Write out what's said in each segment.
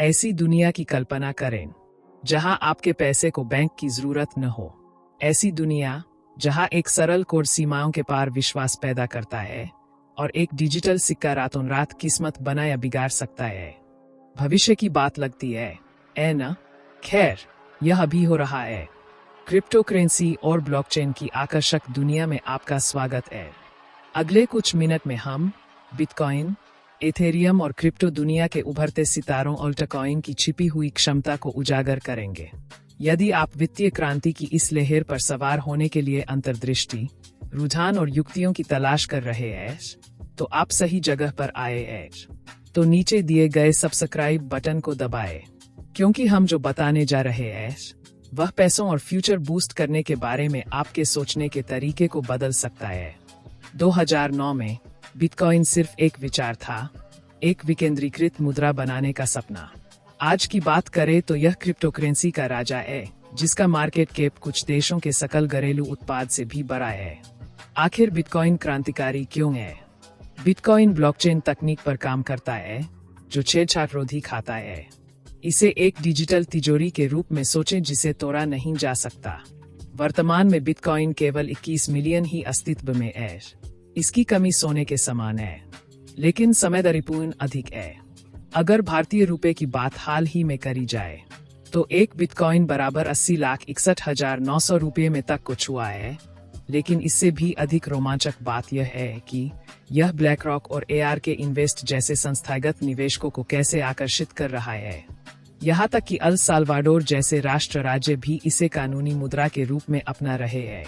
ऐसी दुनिया की कल्पना करें जहां आपके पैसे को बैंक की जरूरत न हो। ऐसी दुनिया जहां एक सरल कोड सीमाओं के पार विश्वास पैदा करता है और एक डिजिटल सिक्का रातों रात किस्मत बना या बिगाड़ सकता है। भविष्य की बात लगती है न? खैर, यह अभी हो रहा है। क्रिप्टो करेंसी और ब्लॉकचेन की आकर्षक दुनिया में आपका स्वागत है। अगले कुछ मिनट में हम बिटकॉइन, एथेरियम और क्रिप्टो दुनिया के उभरते सितारों अल्टकॉइन की छिपी हुई क्षमता को उजागर करेंगे। यदि आप वित्तीय क्रांति की इस लहर पर सवार होने के लिए अंतर्दृष्टि, रुझान और युक्तियों की तलाश कर रहे हैं, तो आप सही जगह पर आए हैं। तो नीचे दिए गए सब्सक्राइब बटन को दबाएं, क्योंकि हम जो बताने जा रहे हैं वह पैसों और फ्यूचर बूस्ट करने के बारे में आपके सोचने के तरीके को बदल सकता है। 2009 में बिटकॉइन सिर्फ एक विचार था, एक विकेंद्रीकृत मुद्रा बनाने का सपना। आज की बात करें तो यह क्रिप्टो करेंसी का राजा है, जिसका मार्केट कैप कुछ देशों के सकल घरेलू उत्पाद से भी बड़ा है। आखिर बिटकॉइन क्रांतिकारी क्यों है? बिटकॉइन ब्लॉकचेन तकनीक पर काम करता है, जो छेड़छाड़ रोधी खाता है। इसे एक डिजिटल तिजोरी के रूप में सोचें जिसे तोड़ा नहीं जा सकता। वर्तमान में बिटकॉइन केवल 21 मिलियन ही अस्तित्व में है। इसकी कमी सोने के समान है, लेकिन समयदरीपूर्ण अधिक है। अगर भारतीय रुपए की बात हाल ही में करी जाए तो एक बिटकॉइन बराबर 80,61,900 रुपये में तक को छुआ है। लेकिन इससे भी अधिक रोमांचक बात यह है कि यह ब्लैक रॉक और ARK इन्वेस्ट जैसे संस्थागत निवेशकों को कैसे आकर्षित कर रहा है। यहाँ तक कि अल साल्वाडोर जैसे राष्ट्र राज्य भी इसे कानूनी मुद्रा के रूप में अपना रहे हैं।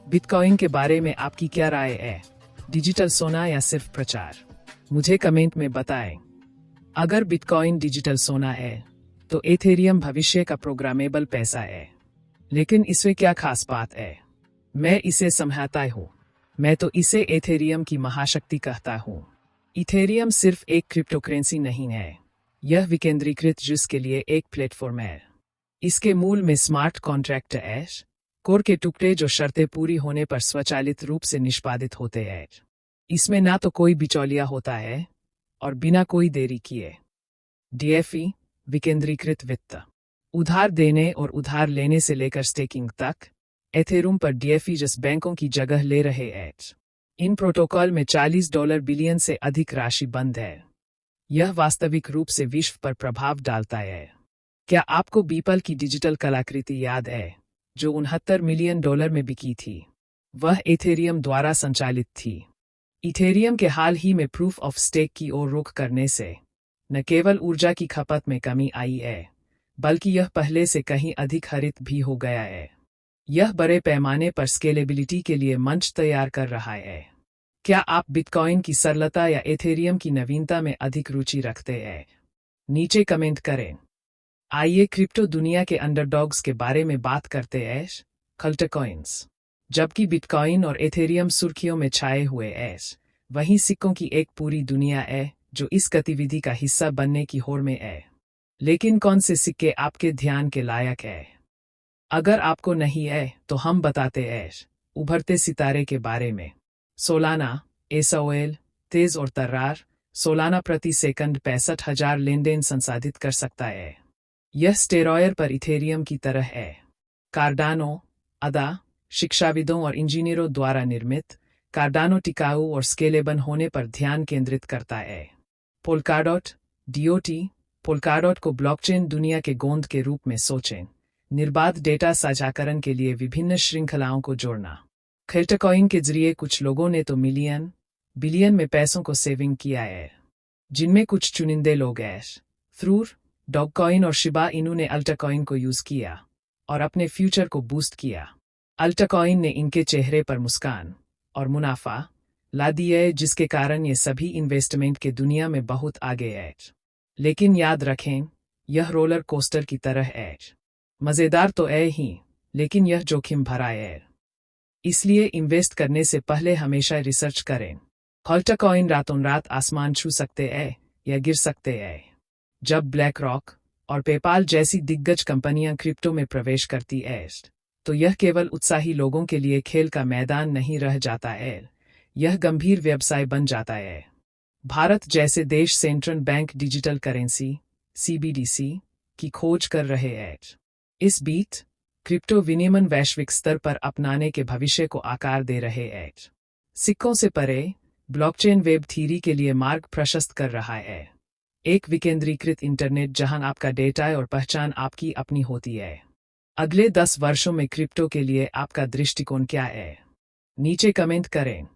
बिटकॉइन के बारे में आपकी क्या राय है? डिजिटल सोना या सिर्फ प्रचार? मुझे कमेंट में बताएं। अगर बिटकॉइन डिजिटल सोना है तो एथेरियम भविष्य का प्रोग्रामेबल पैसा है। लेकिन इसमें क्या खास बात है? मैं इसे समझाता हूँ। मैं तो इसे एथेरियम की महाशक्ति कहता हूँ। इथेरियम सिर्फ एक क्रिप्टो करेंसी नहीं है, यह विकेंद्रीकृत जिसके लिए एक प्लेटफॉर्म है। इसके मूल में स्मार्ट कॉन्ट्रैक्ट है, कोर के टुकड़े जो शर्तें पूरी होने पर स्वचालित रूप से निष्पादित होते हैं। इसमें ना तो कोई बिचौलिया होता है और बिना कोई देरी किए DFI, विकेंद्रीकृत वित्त, उधार देने और उधार लेने से लेकर स्टेकिंग तक, एथेरियम पर DFI जिस बैंकों की जगह ले रहे हैं। इन प्रोटोकॉल में $40 बिलियन से अधिक राशि बंद है। यह वास्तविक रूप से विश्व पर प्रभाव डालता है। क्या आपको बीपल की डिजिटल कलाकृति याद है जो $69 मिलियन में बिकी थी? वह एथेरियम द्वारा संचालित थी। इथेरियम के हाल ही में प्रूफ ऑफ स्टेक की ओर रुख करने से न केवल ऊर्जा की खपत में कमी आई है, बल्कि यह पहले से कहीं अधिक हरित भी हो गया है। यह बड़े पैमाने पर स्केलेबिलिटी के लिए मंच तैयार कर रहा है। क्या आप बिटकॉइन की सरलता या एथेरियम की नवीनता में अधिक रुचि रखते हैं? नीचे कमेंट करें। आइए क्रिप्टो दुनिया के अंडरडॉग्स के बारे में बात करते हैं, अल्टकॉइन्स। जबकि बिटकॉइन और एथेरियम सुर्खियों में छाए हुए हैं, वहीं सिक्कों की एक पूरी दुनिया है जो इस गतिविधि का हिस्सा बनने की होड़ में है। लेकिन कौन से सिक्के आपके ध्यान के लायक है? अगर आपको नहीं है तो हम बताते हैं उभरते सितारे के बारे में। सोलाना SOL तेज और तर्रार, सोलाना प्रति सेकंड 65,000 लेनदेन संसाधित कर सकता है। यह स्टेरॉयर पर इथेरियम की तरह है। कार्डानो, अदा, शिक्षाविदों और इंजीनियरों द्वारा निर्मित, कार्डानो टिकाऊ और स्केलेबल होने पर ध्यान केंद्रित करता है। पोल्काडॉट DOT, पोल्काडॉट को ब्लॉकचेन दुनिया के गोंद के रूप में सोचें, निर्बाध डेटा साझाकरण के लिए विभिन्न श्रृंखलाओं को जोड़ना। अल्टकॉइन के जरिए कुछ लोगों ने तो मिलियन, बिलियन में पैसों को सेविंग किया है, जिनमें कुछ चुनिंदे लोग हैं। थ्रूर, डॉगकॉइन और शिबा इनू ने अल्टकॉइन को यूज किया और अपने फ्यूचर को बूस्ट किया। अल्टकॉइन ने इनके चेहरे पर मुस्कान और मुनाफा ला दिया है, जिसके कारण ये सभी इन्वेस्टमेंट के दुनिया में बहुत आगे है। लेकिन याद रखें, यह रोलर कोस्टर की तरह है। मजेदार तो है ही, लेकिन यह जोखिम भरा है। इसलिए इन्वेस्ट करने से पहले हमेशा रिसर्च करें। अल्टकॉइन रातों रात आसमान छू सकते हैं या गिर सकते हैं। जब ब्लैक रॉक और पेपाल जैसी दिग्गज कंपनियां क्रिप्टो में प्रवेश करती हैं, तो यह केवल उत्साही लोगों के लिए खेल का मैदान नहीं रह जाता है, यह गंभीर व्यवसाय बन जाता है। भारत जैसे देश central bank digital currency CBDC की खोज कर रहे हैं। इस बीच क्रिप्टो विनियमन वैश्विक स्तर पर अपनाने के भविष्य को आकार दे रहे हैं। सिक्कों से परे ब्लॉकचेन वेब थ्री के लिए मार्ग प्रशस्त कर रहा है। एक विकेंद्रीकृत इंटरनेट जहां आपका डेटा और पहचान आपकी अपनी होती है। अगले 10 वर्षों में क्रिप्टो के लिए आपका दृष्टिकोण क्या है? नीचे कमेंट करें।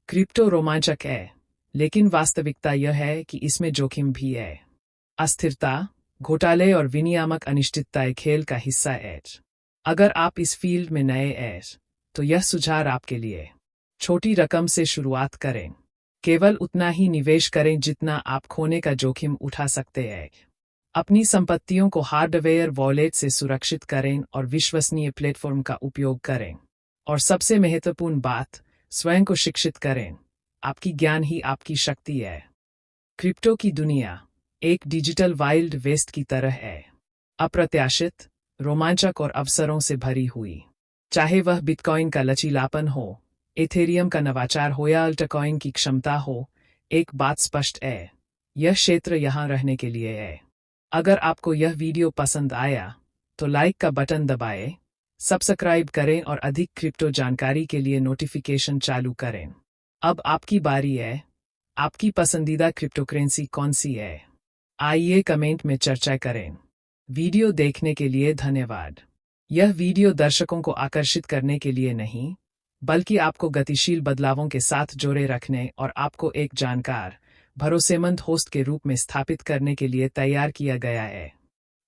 क्रिप्टो रोमांचक है, लेकिन वास्तविकता यह है कि इसमें जोखिम भी है। अस्थिरता, घोटाले और विनियामक अनिश्चितता खेल का हिस्सा है। अगर आप इस फील्ड में नए हैं, तो यह सुझाव आपके लिए। छोटी रकम से शुरुआत करें। केवल उतना ही निवेश करें जितना आप खोने का जोखिम उठा सकते हैं। अपनी संपत्तियों को हार्डवेयर वॉलेट से सुरक्षित करें और विश्वसनीय प्लेटफॉर्म का उपयोग करें। और सबसे महत्वपूर्ण बात, स्वयं को शिक्षित करें। आपकी ज्ञान ही आपकी शक्ति है। क्रिप्टो की दुनिया एक डिजिटल वाइल्ड वेस्ट की तरह है, अप्रत्याशित, रोमांचक और अवसरों से भरी हुई। चाहे वह बिटकॉइन का लचीलापन हो, एथेरियम का नवाचार हो या अल्टकॉइन की क्षमता हो, एक बात स्पष्ट है, यह क्षेत्र यहां रहने के लिए है। अगर आपको यह वीडियो पसंद आया, तो लाइक का बटन दबाएं, सब्सक्राइब करें और अधिक क्रिप्टो जानकारी के लिए नोटिफिकेशन चालू करें। अब आपकी बारी है। आपकी पसंदीदा क्रिप्टोकरेंसी कौन सी है? आइए कमेंट में चर्चा करें। वीडियो देखने के लिए धन्यवाद। यह वीडियो दर्शकों को आकर्षित करने के लिए नहीं, बल्कि आपको गतिशील बदलावों के साथ जोड़े रखने और आपको एक जानकार, भरोसेमंद होस्ट के रूप में स्थापित करने के लिए तैयार किया गया है।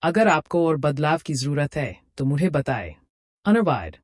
अगर आपको और बदलाव की जरूरत है, तो मुझे बताएं। धन्यवाद।